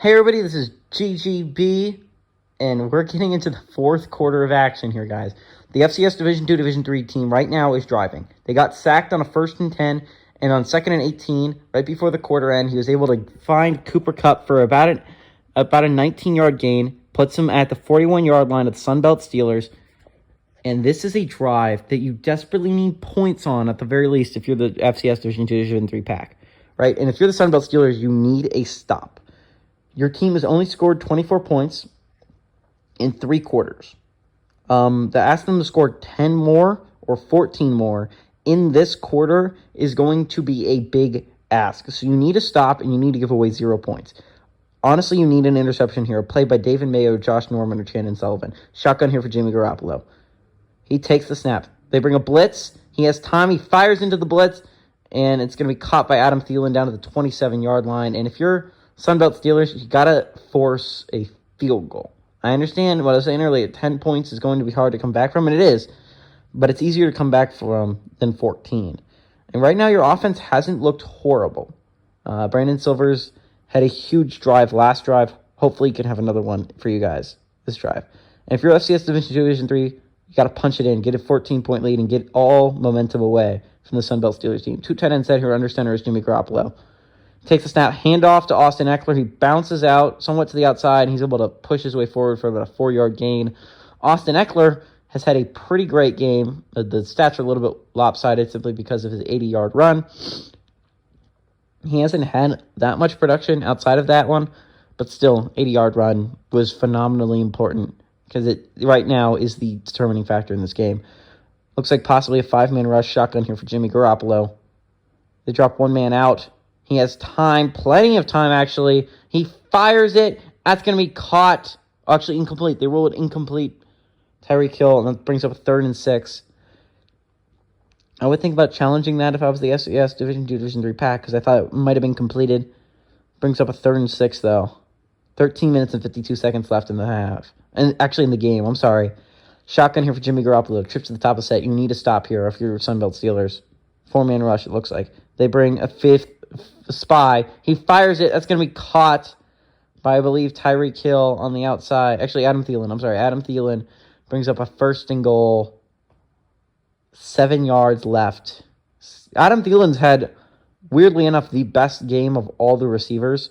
Hey everybody, this is GGB, and we're getting into the fourth quarter of action here, guys. The FCS Division II, Division III team right now is driving. They got sacked on a 1st and 10, and on 2nd and 18, right before the quarter end, he was able to find Cooper Kupp for about a 19-yard gain, puts him at the 41-yard line of the Sunbelt Steelers, and this is a drive that you desperately need points on at the very least if you're the FCS Division II, Division III pack, right? And if you're the Sunbelt Steelers, you need a stop. Your team has only scored 24 points in 3 quarters. To ask them to score 10 more or 14 more in this quarter is going to be a big ask. So you need to stop and you need to give away 0 points. Honestly, you need an interception here, played by David Mayo, Josh Norman, or Chandon Sullivan. Shotgun here for Jimmy Garoppolo. He takes the snap. They bring a blitz. He has time. He fires into the blitz, and it's going to be caught by Adam Thielen down to the 27-yard line. And if you're Sunbelt Steelers, you got to force a field goal. I understand what I was saying earlier. 10 points is going to be hard to come back from, and it is. But it's easier to come back from than 14. And right now, your offense hasn't looked horrible. Brandon Silvers had a huge drive last drive. Hopefully, he can have another one for you guys this drive. And if you're FCS Division II, Division III, you got to punch it in, get a 14-point lead, and get all momentum away from the Sunbelt Steelers team. 2 tight ends set here under center is Jimmy Garoppolo. Takes the snap, handoff to Austin Eckler. He bounces out somewhat to the outside, and he's able to push his way forward for about a 4-yard gain. Austin Eckler has had a pretty great game. The stats are a little bit lopsided simply because of his 80-yard run. He hasn't had that much production outside of that one, but still, 80-yard run was phenomenally important because it right now is the determining factor in this game. Looks like possibly a 5-man rush shotgun here for Jimmy Garoppolo. They drop 1 man out. He has time, plenty of time, actually. He fires it. That's going to be caught. Actually, incomplete. They rule it incomplete. Tyreek Hill, and that brings up a 3rd and 6. I would think about challenging that if I was the FCS Division II, Division III pack, because I thought it might have been completed. Brings up a 3rd and 6, though. 13 minutes and 52 seconds left in the half. And actually in the game, I'm sorry. Shotgun here for Jimmy Garoppolo. Trip to the top of the set. You need to stop here if you're Sunbelt Steelers. 4-man rush, it looks like. They bring a 5th spy. He fires it. That's going to be caught by, I believe, Tyreek Hill on the outside. Actually, Adam Thielen. I'm sorry. Adam Thielen brings up a 1st and goal. 7 yards left. Adam Thielen's had, weirdly enough, the best game of all the receivers.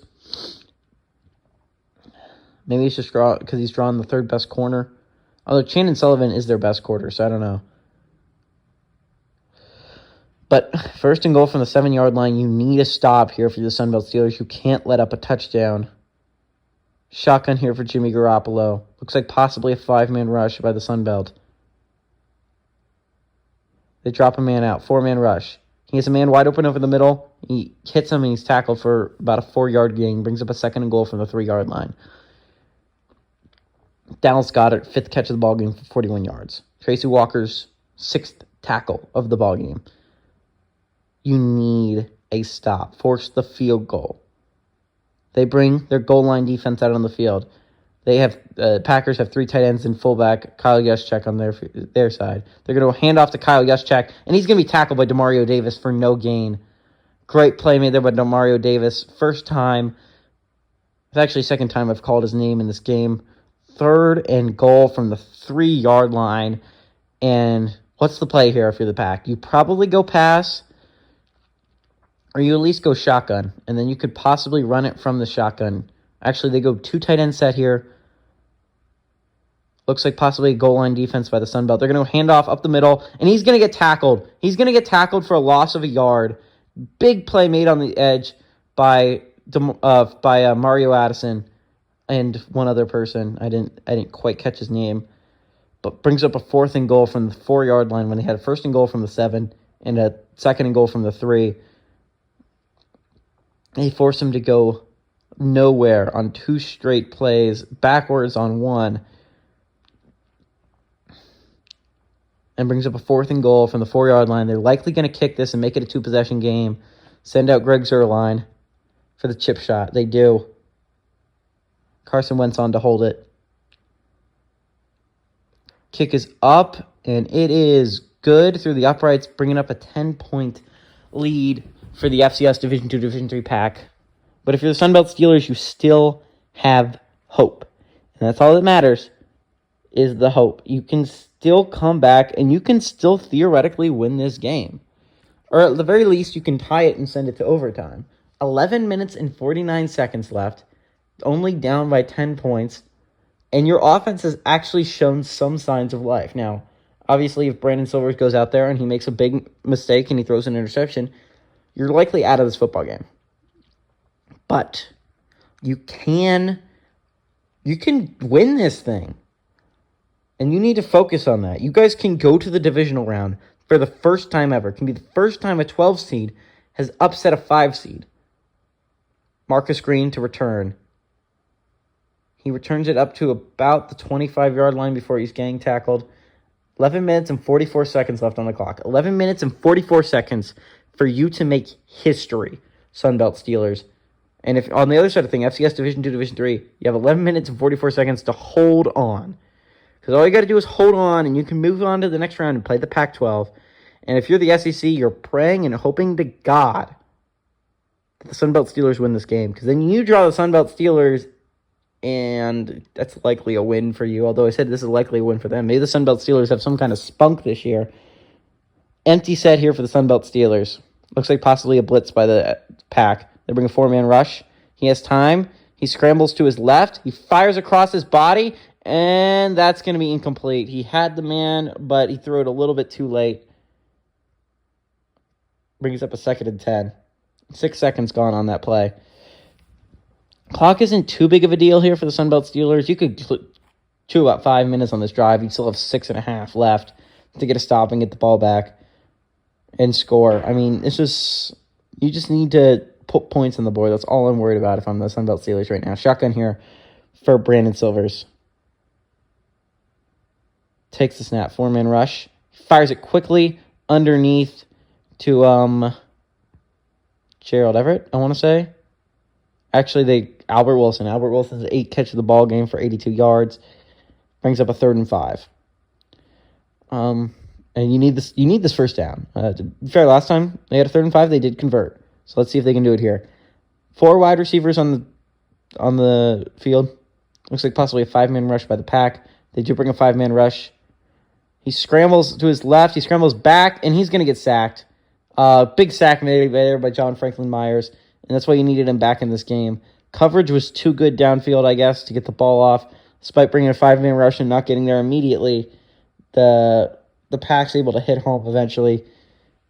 Maybe it's just because he's drawn the 3rd best corner. Although Chandon Sullivan is their best corner, so I don't know. But 1st and goal from the 7-yard line, you need a stop here for the Sunbelt Steelers. You can't let up a touchdown. Shotgun here for Jimmy Garoppolo. Looks like possibly a 5-man rush by the Sunbelt. They drop a man out. 4-man rush. He has a man wide open over the middle. He hits him and he's tackled for about a 4-yard gain. Brings up a 2nd and goal from the 3-yard line. Dallas Goedert, 5th catch of the ballgame for 41 yards. Tracy Walker's 6th tackle of the ballgame. You need a stop. Force the field goal. They bring their goal line defense out on the field. They have Packers have 3 tight ends and fullback Kyle Juszczyk on their side. They're going to hand off to Kyle Juszczyk, and he's going to be tackled by Demario Davis for no gain. Great play made there by Demario Davis. First time. It's actually 2nd time I've called his name in this game. 3rd and goal from the 3-yard line. And what's the play here if you're the Pack? You probably go pass, or you at least go shotgun, and then you could possibly run it from the shotgun. Actually, they go 2 tight end set here. Looks like possibly a goal line defense by the Sunbelt. They're going to hand off up the middle, and he's going to get tackled. He's going to get tackled for a loss of a yard. Big play made on the edge by Mario Addison and one other person. I didn't quite catch his name, but brings up a 4th and goal from the 4-yard line when they had a 1st and goal from the 7 and a 2nd and goal from the 3. They force him to go nowhere on 2 straight plays, backwards on 1, and brings up a 4th and goal from the 4-yard line. They're likely going to kick this and make it a 2-possession game. Send out Greg Zuerlein for the chip shot. They do. Carson Wentz on to hold it. Kick is up, and it is good through the uprights, bringing up a 10-point lead for the FCS Division II, Division III pack. But if you're the Sunbelt Steelers, you still have hope. And that's all that matters is the hope. You can still come back and you can still theoretically win this game. Or at the very least, you can tie it and send it to overtime. 11 minutes and 49 seconds left, only down by 10 points, and your offense has actually shown some signs of life. Now, obviously, if Brandon Silvers goes out there and he makes a big mistake and he throws an interception, you're likely out of this football game. But you can win this thing. And you need to focus on that. You guys can go to the divisional round for the first time ever. It can be the first time a 12 seed has upset a 5 seed. Marcus Green to return. He returns it up to about the 25-yard line before he's gang tackled. 11 minutes and 44 seconds left on the clock. 11 minutes and 44 seconds for you to make history, Sunbelt Steelers. And if on the other side of the thing, FCS Division II, Division III, you have 11 minutes and 44 seconds to hold on. Because all you got to do is hold on, and you can move on to the next round and play the Pac-12. And if you're the SEC, you're praying and hoping to God that the Sunbelt Steelers win this game. Because then you draw the Sunbelt Steelers, and that's likely a win for you. Although I said this is likely a win for them. Maybe the Sunbelt Steelers have some kind of spunk this year. Empty set here for the Sunbelt Steelers. Looks like possibly a blitz by the Pack. They bring a 4-man rush. He has time. He scrambles to his left. He fires across his body. And that's going to be incomplete. He had the man, but he threw it a little bit too late. Brings up a 2nd and 10. 6 seconds gone on that play. Clock isn't too big of a deal here for the Sunbelt Steelers. You could chew about 5 minutes on this drive. You'd still have 6.5 left to get a stop and get the ball back and score. I mean, you just need to put points on the board. That's all I'm worried about if I'm the Sunbelt Steelers right now. Shotgun here for Brandon Silvers. Takes the snap, 4-man rush, fires it quickly underneath to Gerald Everett, I want to say. Actually, Albert Wilson. Albert Wilson's 8 catch of the ball game for 82 yards. Brings up a 3rd and 5. And you need this first down. To be fair, last time they had a 3rd and 5, they did convert. So let's see if they can do it here. 4 wide receivers on the field. Looks like possibly a 5-man rush by the Pack. They do bring a 5-man rush. He scrambles to his left. He scrambles back, and he's going to get sacked. Big sack made there by John Franklin Myers, and that's why you needed him back in this game. Coverage was too good downfield, I guess, to get the ball off. Despite bringing a 5-man rush and not getting there immediately, the Pack's able to hit home eventually,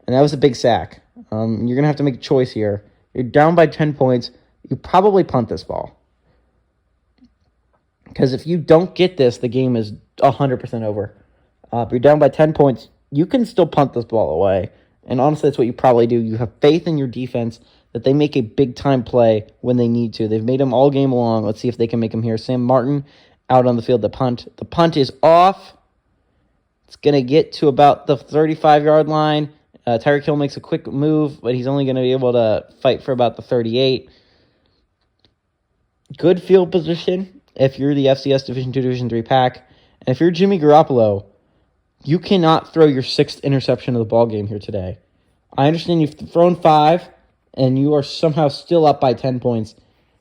and that was a big sack. You're going to have to make a choice here. You're down by 10 points. You probably punt this ball. Because if you don't get this, the game is 100% over. If you're down by 10 points, you can still punt this ball away. And honestly, that's what you probably do. You have faith in your defense that they make a big-time play when they need to. They've made them all game long. Let's see if they can make them here. Sam Martin out on the field, the punt. The punt is off. It's going to get to about the 35-yard line. Tyreek Hill makes a quick move, but he's only going to be able to fight for about the 38. Good field position if you're the FCS Division II, Division III Pack. And if you're Jimmy Garoppolo, you cannot throw your 6th interception of the ball game here today. I understand you've thrown 5, and you are somehow still up by 10 points.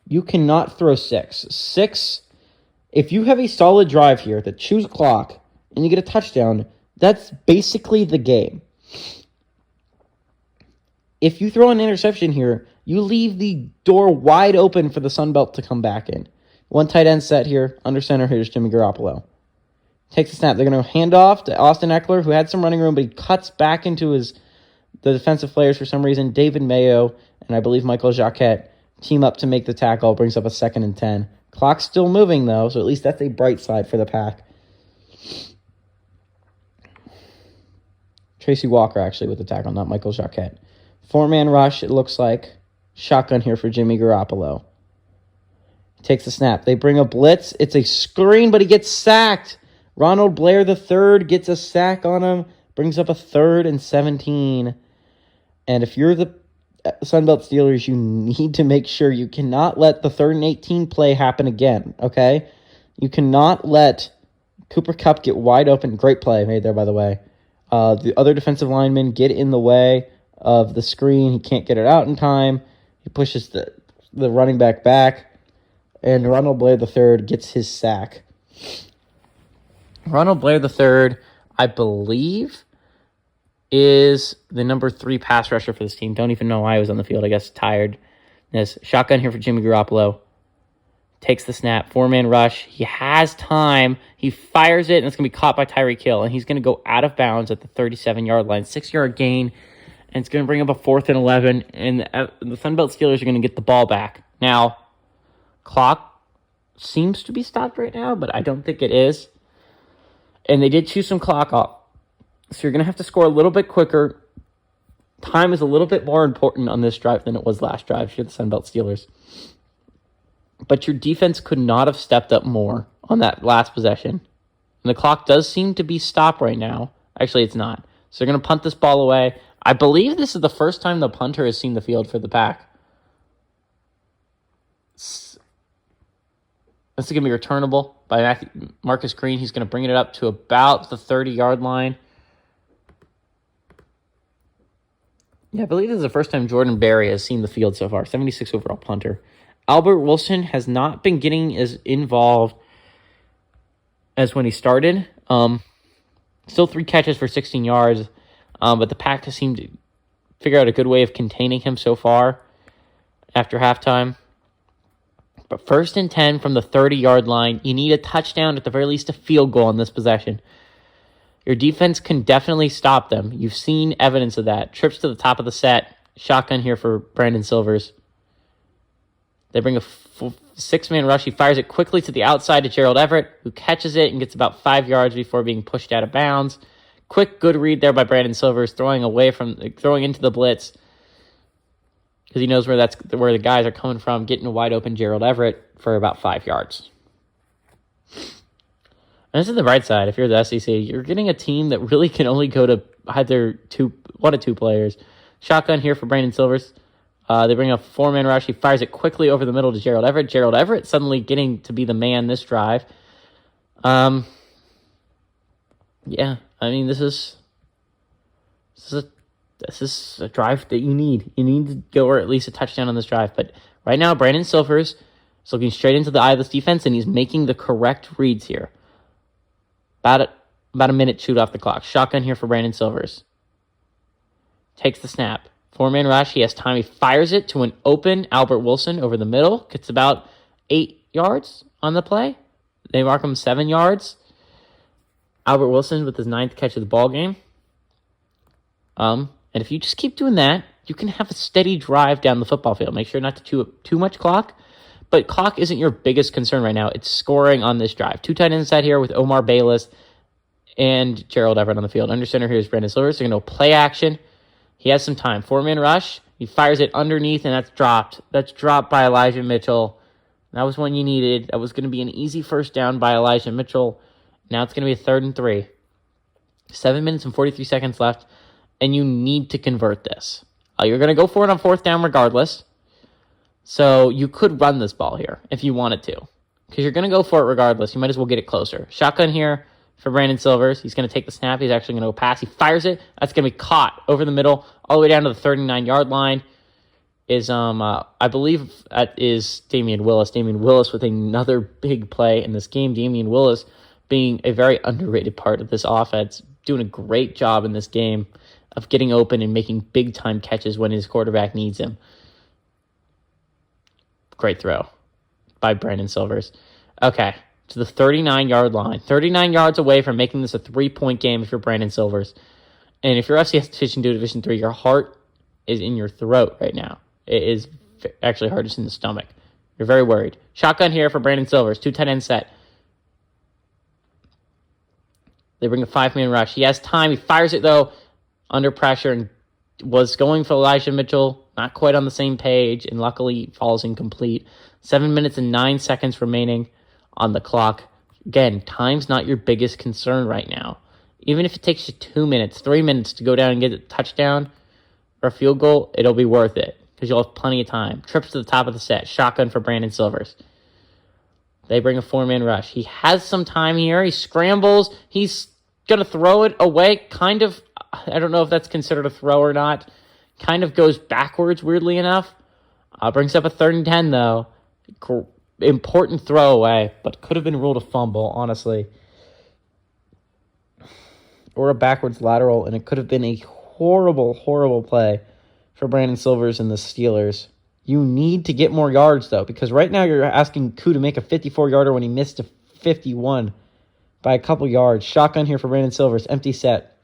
You cannot throw 6. 6, if you have a solid drive here that chews a clock, and you get a touchdown, that's basically the game. If you throw an interception here, you leave the door wide open for the Sunbelt to come back in. One tight end set here. Under center, here's Jimmy Garoppolo. Takes the snap. They're going to hand off to Austin Eckler, who had some running room, but he cuts back into the defensive players for some reason. David Mayo and I believe Michael Jacquet team up to make the tackle. Brings up a 2nd and 10. Clock's still moving, though, so at least that's a bright side for the Pack. Tracy Walker, actually, with the tackle, not Michael Jacquet. 4-man rush, it looks like. Shotgun here for Jimmy Garoppolo. Takes the snap. They bring a blitz. It's a screen, but he gets sacked. Ronald Blair III gets a sack on him. Brings up a 3rd and 17. And if you're the Sunbelt Steelers, you need to make sure you cannot let the 3rd and 18 play happen again, okay? You cannot let Cooper Kupp get wide open. Great play made there, by the way. The other defensive linemen get in the way of the screen. He can't get it out in time. He pushes the running back. And Ronald Blair III gets his sack. Ronald Blair III, I believe, is the number 3 pass rusher for this team. Don't even know why he was on the field. I guess tiredness. Shotgun here for Jimmy Garoppolo. Takes the snap. 4-man rush. He has time. He fires it, and it's going to be caught by Tyreek Hill. And he's going to go out of bounds at the 37-yard line. 6-yard gain. And it's going to bring up a 4th and 11. And the Sunbelt Steelers are going to get the ball back. Now, clock seems to be stopped right now, but I don't think it is. And they did chew some clock off. So you're going to have to score a little bit quicker. Time is a little bit more important on this drive than it was last drive for the Sunbelt Steelers. But your defense could not have stepped up more on that last possession. And the clock does seem to be stopped right now. Actually, it's not. So they're going to punt this ball away. I believe this is the first time the punter has seen the field for the Pack. This is going to be returnable by Marcus Green. He's going to bring it up to about the 30-yard line. Yeah, I believe this is the first time Jordan Berry has seen the field so far. 76 overall punter. Albert Wilson has not been getting as involved as when he started. Still 3 catches for 16 yards, but the Pack has seemed to figure out a good way of containing him so far after halftime. But 1st and 10 from the 30-yard line. You need a touchdown, at the very least a field goal on this possession. Your defense can definitely stop them. You've seen evidence of that. Trips to the top of the set. Shotgun here for Brandon Silvers. They bring a 6-man rush. He fires it quickly to the outside to Gerald Everett, who catches it and gets about 5 yards before being pushed out of bounds. Quick, good read there by Brandon Silvers, throwing into the blitz because he knows where the guys are coming from, getting a wide open Gerald Everett for about 5 yards. And this is the bright side. If you're the SEC, you're getting a team that really can only go to either one of two players. Shotgun here for Brandon Silvers. They bring a 4-man rush. He fires it quickly over the middle to Gerald Everett. Gerald Everett suddenly getting to be the man this drive. Yeah, I mean, this is a drive that you need. You need to go or at least a touchdown on this drive. But right now, Brandon Silvers is looking straight into the eye of this defense, and he's making the correct reads here. About a minute shoot off the clock. Shotgun here for Brandon Silvers. Takes the snap. 4-man rush. He has time. He fires it to an open Albert Wilson over the middle. Gets about 8 yards on the play. They mark him 7 yards. Albert Wilson with his 9th catch of the ball game. And if you just keep doing that, you can have a steady drive down the football field. Make sure not to chew up too much clock. But clock isn't your biggest concern right now. It's scoring on this drive. 2 tight ends out here with Omar Bayless and Gerald Everett on the field. Under center here is Brandon Silvers. They're going to play action. He has some time. 4-man rush. He fires it underneath, and that's dropped. That's dropped by Elijah Mitchell. That was one you needed. That was going to be an easy first down by Elijah Mitchell. Now it's going to be a 3rd and 3. 7 minutes and 43 seconds left, and you need to convert this. You're going to go for it on 4th down regardless. So you could run this ball here if you wanted to, because you're going to go for it regardless. You might as well get it closer. Shotgun here for Brandon Silvers. He's going to take the snap. He's actually going to go pass. He fires it. That's going to be caught over the middle all the way down to the 39-yard line. I believe that is Damian Willis. Damian Willis with another big play in this game. Damian Willis being a very underrated part of this offense, doing a great job in this game of getting open and making big-time catches when his quarterback needs him. Great throw by Brandon Silvers. Okay, to the 39-yard line. 39 yards away from making this a 3-point game if you're Brandon Silvers. And if you're FCS Division II, Division III, your heart is in your throat right now. It is actually hardest in the stomach. You're very worried. Shotgun here for Brandon Silvers. 2 tight end set. They bring a 5-man rush. He has time. He fires it, though, under pressure, and was going for Elijah Mitchell. Not quite on the same page, and luckily falls incomplete. 7 minutes and 9 seconds remaining on the clock. Again, time's not your biggest concern right now. Even if it takes you 2 minutes, 3 minutes to go down and get a touchdown or a field goal, it'll be worth it because you'll have plenty of time. Trips to the top of the set. Shotgun for Brandon Silvers. They bring a 4-man rush. He has some time here. He scrambles. He's going to throw it away. Kind of, I don't know if that's considered a throw or not. Kind of goes backwards, weirdly enough. Brings up a 3rd and 10, though. important throwaway, but could have been ruled a fumble, honestly. Or a backwards lateral, and it could have been a horrible, horrible play for Brandon Silvers and the Steelers. You need to get more yards, though, because right now you're asking Koo to make a 54-yarder when he missed a 51 by a couple yards. Shotgun here for Brandon Silvers. Empty set.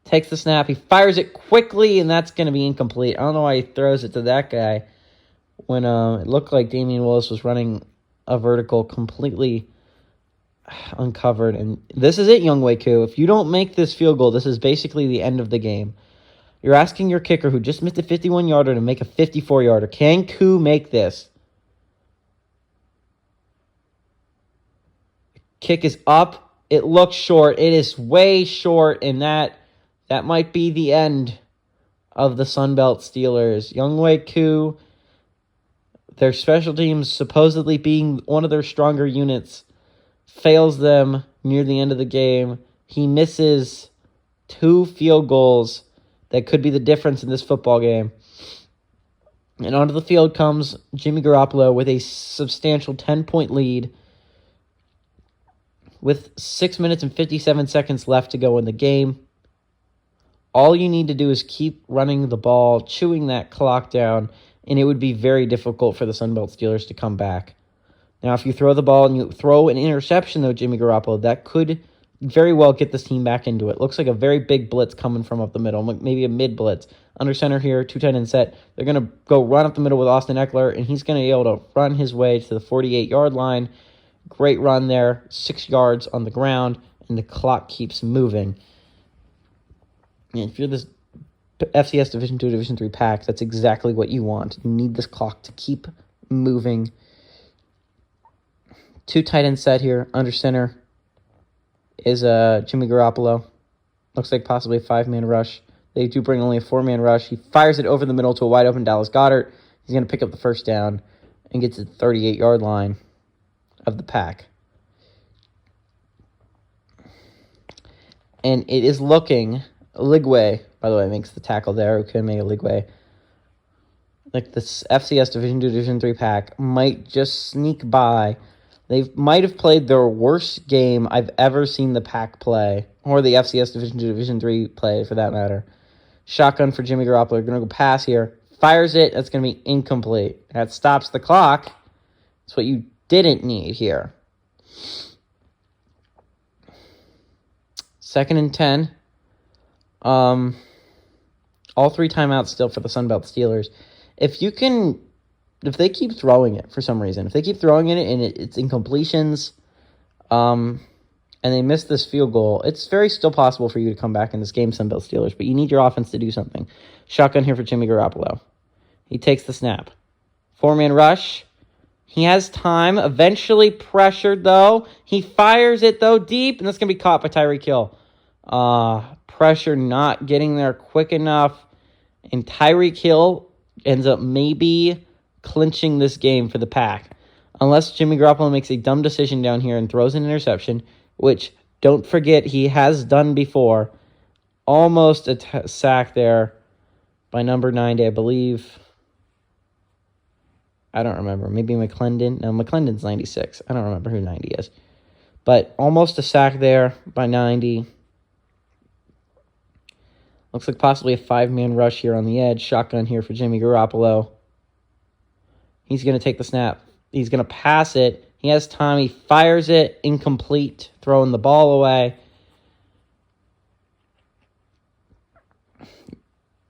Takes the snap. He fires it quickly, and that's going to be incomplete. I don't know why he throws it to that guy when it looked like Damian Willis was running a vertical completely uncovered. And this is it, Younghoe Koo. If you don't make this field goal, this is basically the end of the game. You're asking your kicker, who just missed a 51-yarder, to make a 54-yarder. Can Koo make this? Kick is up. It looks short. It is way short, and that might be the end of the Sunbelt Steelers. Younghoe Koo, their special teams supposedly being one of their stronger units, fails them near the end of the game. He misses 2 field goals that could be the difference in this football game. And onto the field comes Jimmy Garoppolo with a substantial 10-point lead with 6 minutes and 57 seconds left to go in the game. All you need to do is keep running the ball, chewing that clock down, and it would be very difficult for the Sunbelt Steelers to come back. Now, if you throw the ball and you throw an interception, though, Jimmy Garoppolo, that could very well get this team back into it. Looks like a very big blitz coming from up the middle, maybe a mid-blitz. Under center here, 2 tight end set. They're going to go run up the middle with Austin Eckler, and he's going to be able to run his way to the 48-yard line. Great run there, 6 yards on the ground, and the clock keeps moving. And if you're this FCS Division II, Division III pack, that's exactly what you want. You need this clock to keep moving. 2 tight end set here. Under center is Jimmy Garoppolo. Looks like possibly a 5-man rush. They do bring only a 4-man rush. He fires it over the middle to a wide open Dallas Goedert. He's going to pick up the first down and get to the 38-yard line of the pack. And it is looking... Ligway, by the way, makes the tackle there. Ukeme Ligway. Like this FCS Division II, Division III pack might just sneak by. They might have played their worst game I've ever seen the pack play, or the FCS Division II, Division III play, for that matter. Shotgun for Jimmy Garoppolo. Going to go pass here. Fires it. That's going to be incomplete. That stops the clock. That's what you didn't need here. 2nd and 10. All 3 timeouts still for the Sunbelt Steelers. If they keep throwing it for some reason, if they keep throwing it and it's incompletions, and they miss this field goal, it's very still possible for you to come back in this game, Sunbelt Steelers, but you need your offense to do something. Shotgun here for Jimmy Garoppolo. He takes the snap. 4-man rush. He has time. Eventually pressured, though. He fires it, though, deep, and that's going to be caught by Tyreek Hill. Pressure not getting there quick enough, and Tyreek Hill ends up maybe clinching this game for the pack. Unless Jimmy Garoppolo makes a dumb decision down here and throws an interception, which, don't forget, he has done before. Almost a sack there by number 90, I believe. I don't remember. Maybe McClendon. No, McClendon's 96. I don't remember who 90 is. But almost a sack there by 90. Looks like possibly a 5-man rush here on the edge. Shotgun here for Jimmy Garoppolo. He's going to take the snap. He's going to pass it. He has time. He fires it. Incomplete. Throwing the ball away.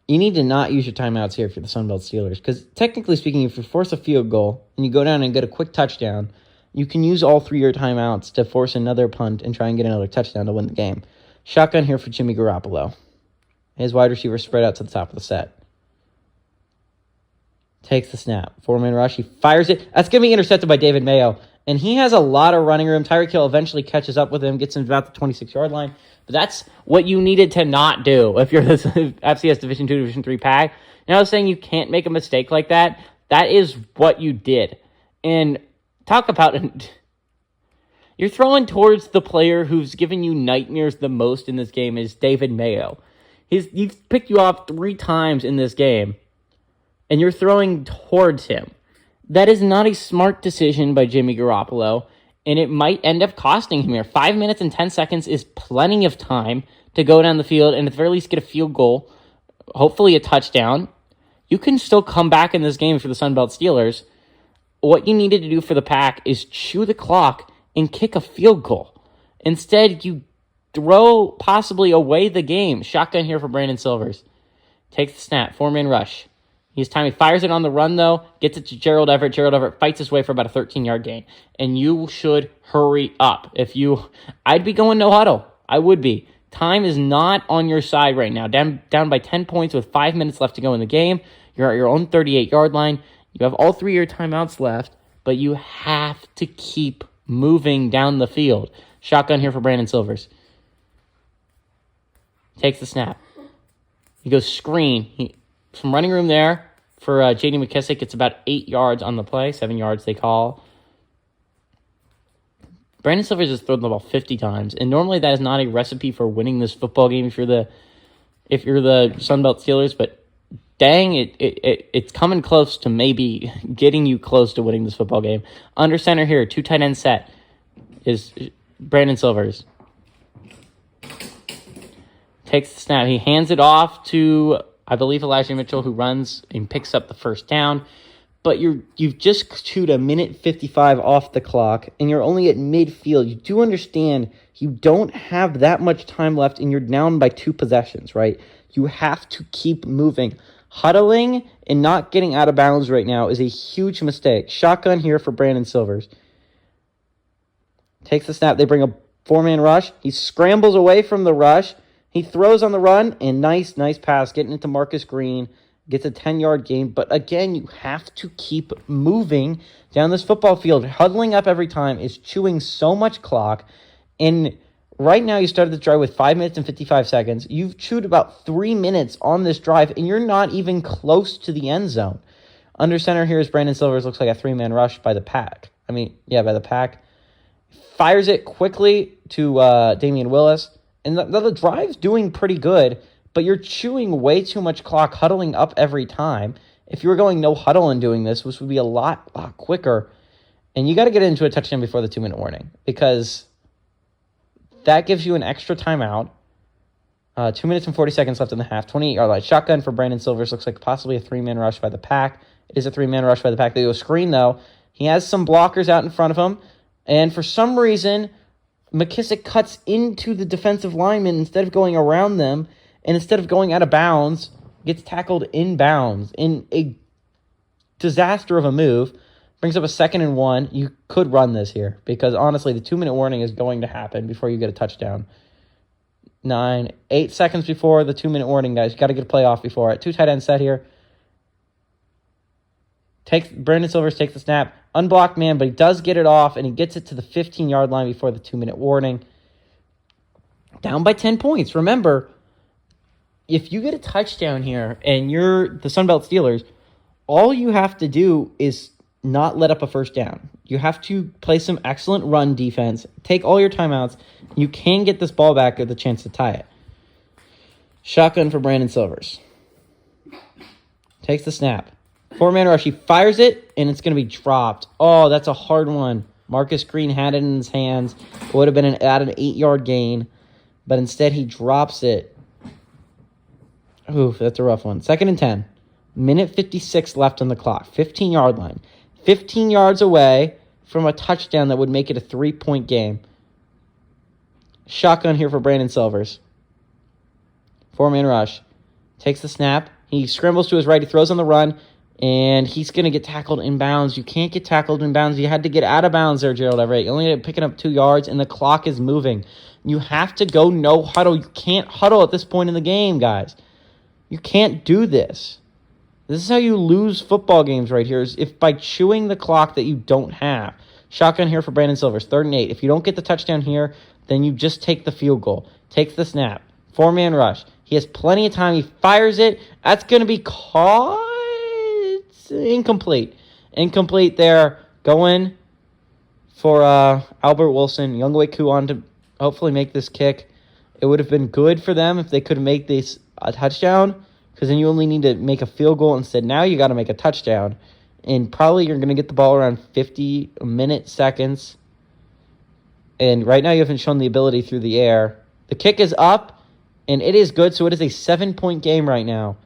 You need to not use your timeouts here for the Sunbelt Steelers. Because technically speaking, if you force a field goal and you go down and get a quick touchdown, you can use all 3 of your timeouts to force another punt and try and get another touchdown to win the game. Shotgun here for Jimmy Garoppolo. His wide receiver spread out to the top of the set. Takes the snap. 4-man rush. He fires it. That's going to be intercepted by David Mayo. And he has a lot of running room. Tyreek Hill eventually catches up with him, gets him about the 26-yard line. But that's what you needed to not do if you're the FCS Division II, Division III pack. Now, I was saying you can't make a mistake like that. That is what you did. And talk about it. You're throwing towards the player who's given you nightmares the most in this game is David Mayo. He's picked you off 3 times in this game, and you're throwing towards him. That is not a smart decision by Jimmy Garoppolo, and it might end up costing him here. 5 minutes and 10 seconds is plenty of time to go down the field and at the very least get a field goal, hopefully a touchdown. You can still come back in this game for the Sunbelt Steelers. What you needed to do for the Pack is chew the clock and kick a field goal. Instead, you throw possibly away the game. Shotgun here for Brandon Silvers. Takes the snap, 4-man rush. He's time. He fires it on the run, though. Gets it to Gerald Everett. Gerald Everett fights his way for about a 13-yard gain. And you should hurry up. I'd be going no huddle. I would be. Time is not on your side right now. Down by 10 points with 5 minutes left to go in the game. You're at your own 38-yard line. You have all 3 of your timeouts left, but you have to keep moving down the field. Shotgun here for Brandon Silvers. Takes the snap. He goes screen. From running room there for J.D. McKissick, it's about 8 yards on the play. 7 yards they call. Brandon Silvers has thrown the ball 50 times, and normally that is not a recipe for winning this football game if you're the Sunbelt Steelers, but dang, it's coming close to maybe getting you close to winning this football game. Under center here, 2 tight end set is Brandon Silvers. Takes the snap. He hands it off to, I believe, Elijah Mitchell, who runs and picks up the first down. But you've just chewed a minute 55 off the clock, and you're only at midfield. You do understand you don't have that much time left, and you're down by 2 possessions, right? You have to keep moving. Huddling and not getting out of bounds right now is a huge mistake. Shotgun here for Brandon Silvers. Takes the snap. They bring a 4-man rush. He scrambles away from the rush. He throws on the run, and nice pass, getting into Marcus Green. Gets a 10-yard gain. But again, you have to keep moving down this football field. Huddling up every time is chewing so much clock. And right now, you started the drive with 5 minutes and 55 seconds. You've chewed about 3 minutes on this drive, and you're not even close to the end zone. Under center here is Brandon Silvers. Looks like a 3-man rush by the Pack. By the Pack. Fires it quickly to Damian Willis. And the drive's doing pretty good, but you're chewing way too much clock, huddling up every time. If you were going no huddle and doing this would be a lot quicker. And you got to get into a touchdown before the 2-minute warning, because that gives you an extra timeout. 2 minutes and 40 seconds left in the half. 28-yard line. Shotgun for Brandon Silvers. Looks like possibly a 3-man rush by the Pack. It is a 3-man rush by the Pack. They do a screen, though. He has some blockers out in front of him. And for some reason, McKissick cuts into the defensive lineman instead of going around them. And instead of going out of bounds, gets tackled in bounds in a disaster of a move. Brings up a 2nd and 1. You could run this here because, honestly, the 2-minute warning is going to happen before you get a touchdown. 8 seconds before the 2-minute warning, guys. You got to get a play off before it. 2 tight end set here. Brandon Silvers takes the snap. Unblocked man, but he does get it off, and he gets it to the 15-yard line before the 2-minute warning. Down by 10 points. Remember, if you get a touchdown here and you're the Sunbelt Steelers, all you have to do is not let up a first down. You have to play some excellent run defense, take all your timeouts. You can get this ball back with a chance to tie it. Shotgun for Brandon Silvers. Takes the snap. 4-man rush. He fires it, and it's going to be dropped. Oh, that's a hard one. Marcus Green had it in his hands. It would have been an 8-yard gain, but instead he drops it. Oof, that's a rough one. 2nd and 10. Minute 56 left on the clock. 15-yard line. 15 yards away from a touchdown that would make it a 3-point game. Shotgun here for Brandon Silvers. 4-man rush. Takes the snap. He scrambles to his right. He throws on the run, and he's going to get tackled in bounds. You can't get tackled in bounds. You had to get out of bounds there, Gerald Everett. You only ended up picking up 2 yards, and the clock is moving. You have to go no huddle. You can't huddle at this point in the game, guys. You can't do this. This is how you lose football games right here, is if by chewing the clock that you don't have. Shotgun here for Brandon Silvers, 3rd and 8. If you don't get the touchdown here, then you just take the field goal. Takes the snap. 4-man rush. He has plenty of time. He fires it. That's going to be caught. Incomplete. Incomplete there. Going for Albert Wilson. Younghoe Koo on to hopefully make this kick. It would have been good for them if they could make this a touchdown, because then you only need to make a field goal. Instead, now you got to make a touchdown. and probably you're going to get the ball around 50 minute seconds. And right now you haven't shown the ability through the air. The kick is up, and it is good, so it is a 7-point game right now.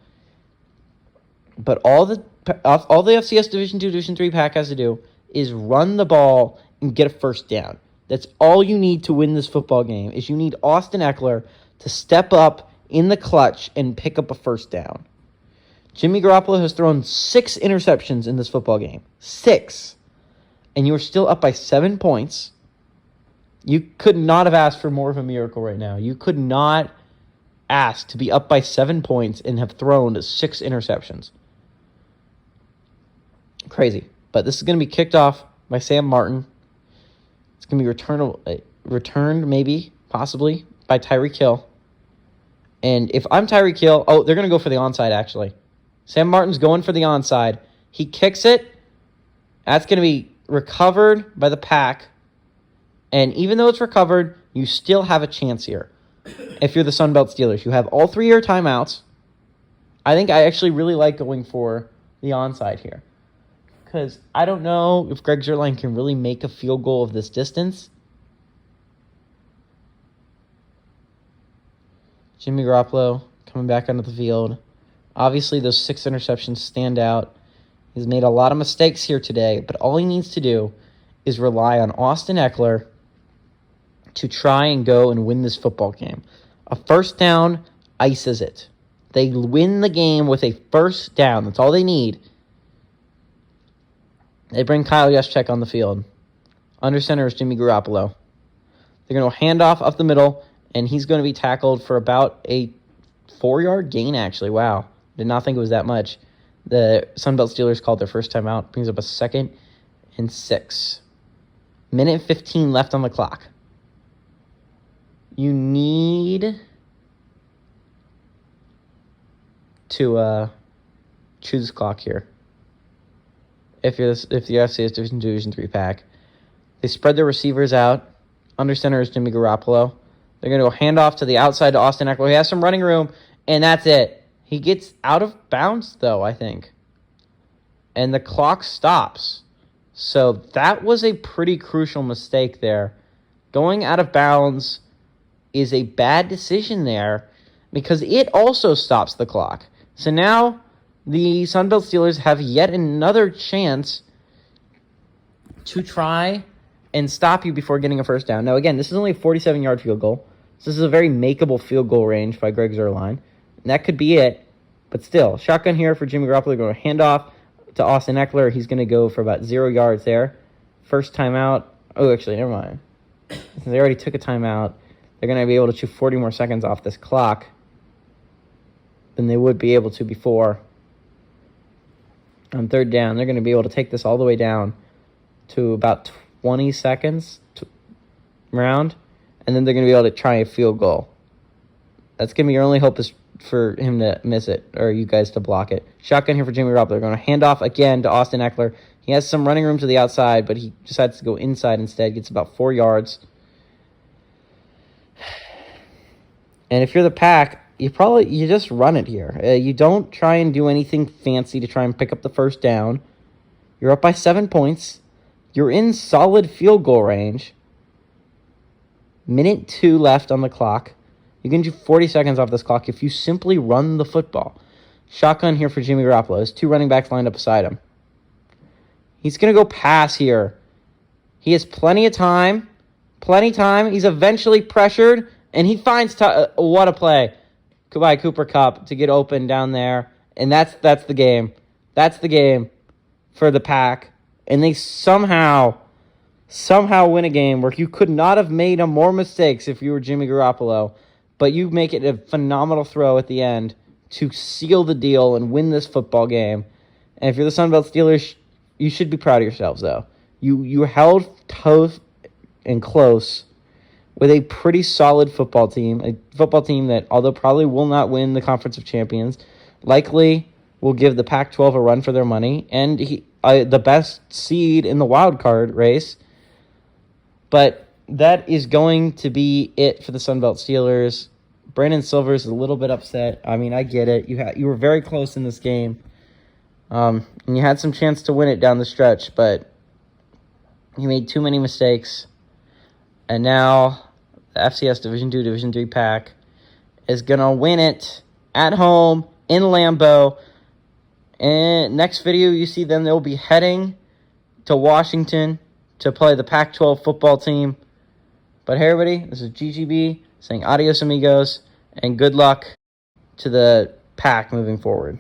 But all the FCS Division II, Division III Pack has to do is run the ball and get a first down. That's all you need to win this football game, is you need Austin Eckler to step up in the clutch and pick up a first down. Jimmy Garoppolo has thrown 6 interceptions in this football game. 6. And you are still up by 7 points. You could not have asked for more of a miracle right now. You could not ask to be up by 7 points and have thrown 6 interceptions. Crazy. But this is going to be kicked off by Sam Martin. It's going to be returned maybe, possibly, by Tyreek Hill. And if I'm Tyreek Hill, they're going to go for the onside, actually. Sam Martin's going for the onside. He kicks it. That's going to be recovered by the Pack. And even though it's recovered, you still have a chance here. If you're the Sunbelt Steelers, you have all 3 of your timeouts. I think I actually really like going for the onside here. Because I don't know if Greg Zuerlein can really make a field goal of this distance. Jimmy Garoppolo coming back onto the field. Obviously, those 6 interceptions stand out. He's made a lot of mistakes here today, but all he needs to do is rely on Austin Eckler to try and go and win this football game. A first down ices it. They win the game with a first down. That's all they need. They bring Kyle Juszczyk on the field. Under center is Jimmy Garoppolo. They're going to hand off up the middle, and he's going to be tackled for about a 4-yard gain, actually. Wow. Did not think it was that much. The Sunbelt Steelers called their first timeout. Brings up a 2nd and 6. Minute 15 left on the clock. You need to choose the clock here. If the FCS Division III Pack. They spread their receivers out. Under center is Jimmy Garoppolo. They're going to go hand off to the outside to Austin Eckler. He has some running room, and that's it. He gets out of bounds, though, I think. And the clock stops. So that was a pretty crucial mistake there. Going out of bounds is a bad decision there because it also stops the clock. So now the Sunbelt Steelers have yet another chance to try and stop you before getting a first down. Now, again, this is only a 47-yard field goal. So this is a very makeable field goal range by Greg Zuerlein. And that could be it. But still, shotgun here for Jimmy Garoppolo. Going to hand off to Austin Eckler. He's going to go for about 0 yards there. First timeout. Oh, actually, never mind. Since they already took a timeout, they're going to be able to chew 40 more seconds off this clock than they would be able to before. On third down, they're going to be able to take this all the way down to about 20 seconds round, and then they're going to be able to try a field goal. That's going to be your only hope is for him to miss it, or you guys to block it. Shotgun here for Jimmy Garoppolo. They're going to hand off again to Austin Eckler. He has some running room to the outside, but he decides to go inside instead. Gets about 4 yards. And if you're the Pack, you just run it here. You don't try and do anything fancy to try and pick up the first down. You're up by 7 points. You're in solid field goal range. Minute 2 left on the clock. You can do 40 seconds off this clock if you simply run the football. Shotgun here for Jimmy Garoppolo. There's 2 running backs lined up beside him. He's going to go pass here. He has plenty of time. He's eventually pressured, and he finds what a play. Goodbye, Cooper Kupp, to get open down there. And that's the game. That's the game for the Pack. And they somehow win a game where you could not have made more mistakes if you were Jimmy Garoppolo. But you make it a phenomenal throw at the end to seal the deal and win this football game. And if you're the Sunbelt Steelers, you should be proud of yourselves, though. You held tough and close with a pretty solid football team. A football team that, although probably will not win the Conference of Champions, likely will give the Pac-12 a run for their money. And the best seed in the wild card race. But that is going to be it for the Sunbelt Steelers. Brandon Silvers is a little bit upset. I mean, I get it. You were very close in this game. And you had some chance to win it down the stretch, but you made too many mistakes. And now the FCS Division II, Division III Pack is going to win it at home in Lambeau. And next video you see them, they'll be heading to Washington to play the Pac-12 football team. But hey everybody, this is GGB saying adios amigos and good luck to the Pack moving forward.